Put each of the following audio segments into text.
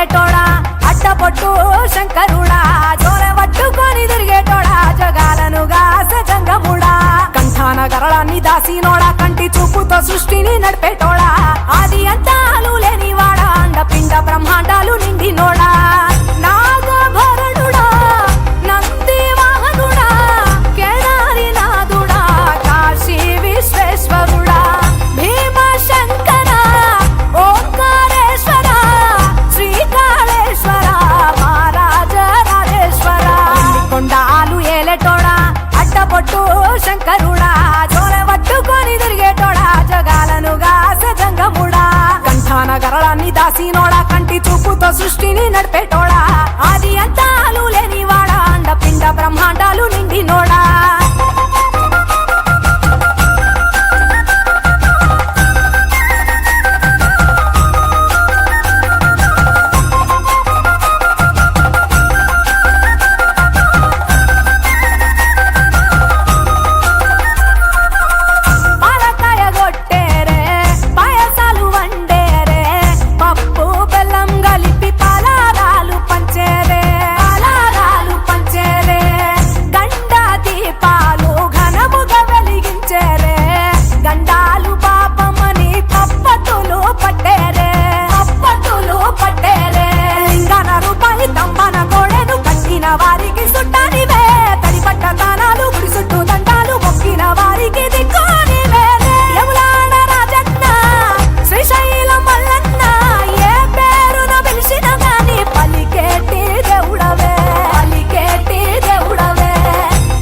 ఏలేటోడా అట్టపొట్టు శంకరుడా జోల పట్టుకొని తిరిగేటోడా జగాలను గాసె జంగముడా కంఠాన గరళాన్ని దాసినోడా కంటి చూపుతో సృష్టిని నడిపేటోడా ఆది అంతాలు లేనివాడా అండపిండ బ్రహ్మాండాలు నిండినోడా నాగభరణుడా నంది వాహనుడా కేదారి నాథుడా కాశీ విశ్వేశ్వరుడా భీమ శంకర ఓంకారేశ్వర శ్రీకాళేశ్వర మహారాజ రాజేశ్వర కొండాలు ఏలేటోడా అట్టపొట్టు శంకరుడా జోల పట్టుకొని తిరిగేటోడా జగాలను గాసె జంగముడా కంఠాన గరళాన్ని దాసినోడా కంటి చూపుతో సృష్టిని నడిపేటోడా ఆది అంతాలు లేనివాడా అండపిండ బ్రహ్మాండాలు నిండినోడా వారికి సుట్టానివే తడిపట్ట దానాలు గుడి చుట్టూ దండాలు మొక్కిన వారికి దిక్కునివే యములాడ రాజన్న శ్రీశైలం మల్లన్న ఏ పేరున పిలిచిన గాని పలికేటి దేవుడవే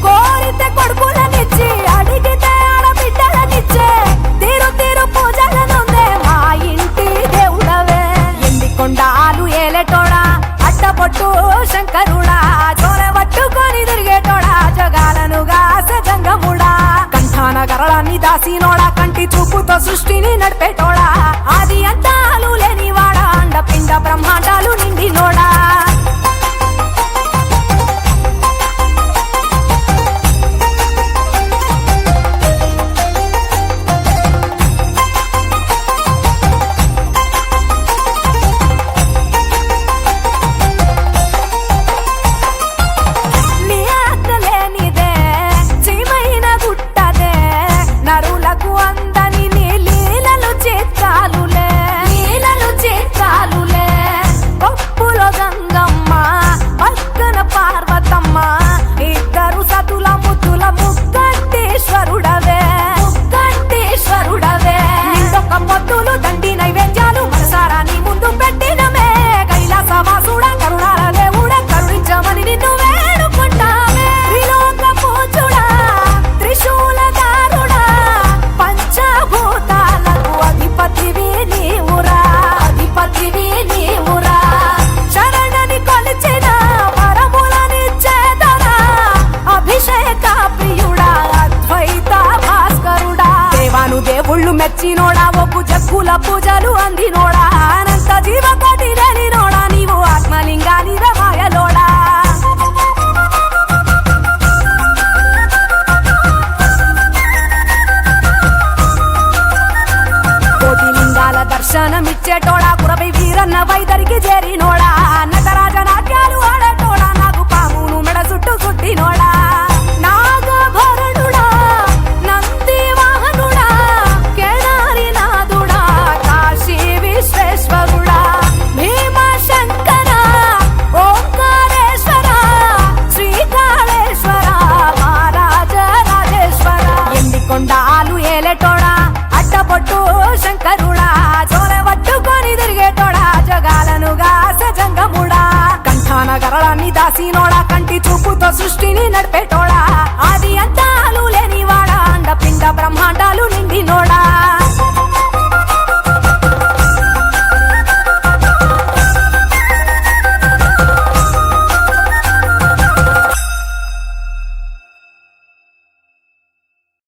కోరితే కొడుకులనిచ్చి అడిగితే ఆడబిడ్డలనిచ్చే తీరు తీరు పూజలనుందే మా ఇంటి దేవుడవే ఎండికొండాలు ఏలేటోడా అట్టపొట్టు శంకరుడా జోల పట్టుకొని తిరిగేటోడా జగాలను గాసె జంగముడా కంఠాన గరళాన్ని దాసినోడా కంటి చూపుతో సృష్టిని నడిపేటోడా ఆది అంతాలు లేనివాడా అండపిండ బ్రహ్మాండాలు నిండినోడా దేవుళ్ళు మెచ్చినోడా ఒప్పు జగ్గుల పూజలు అందినోడా అనంత జీవకోటి లేనినోడా నీవు ఆత్మలింగాని రమాయలోడా కోటి లింగాల దర్శనమిచ్చేటోడా కురవై వీరన్న వైదరికి చేరినోడా నటరాజ నాట్యాలు ఆడేటోడా నాకు పామును మెడ చుట్టూ చుట్టినోడా నాగభరణుడా నంది వాహనుడా కేదారి నాథుడా కాశీ విశ్వేశ్వరుడా భీమ శంకర ఓంకారేశ్వర శ్రీకాళేశ్వర మహారాజ రాజేశ్వర ఎండికొండాలు ఏలేటోడా అట్టపొట్టు శంకరుడా జోల పట్టుకొని తిరిగేటోడా జగాలను గాసె జంగముడా కంఠాన గరళాన్ని దాసినోడా కంటి చూపుతో సృష్టిని నడిపేటోడా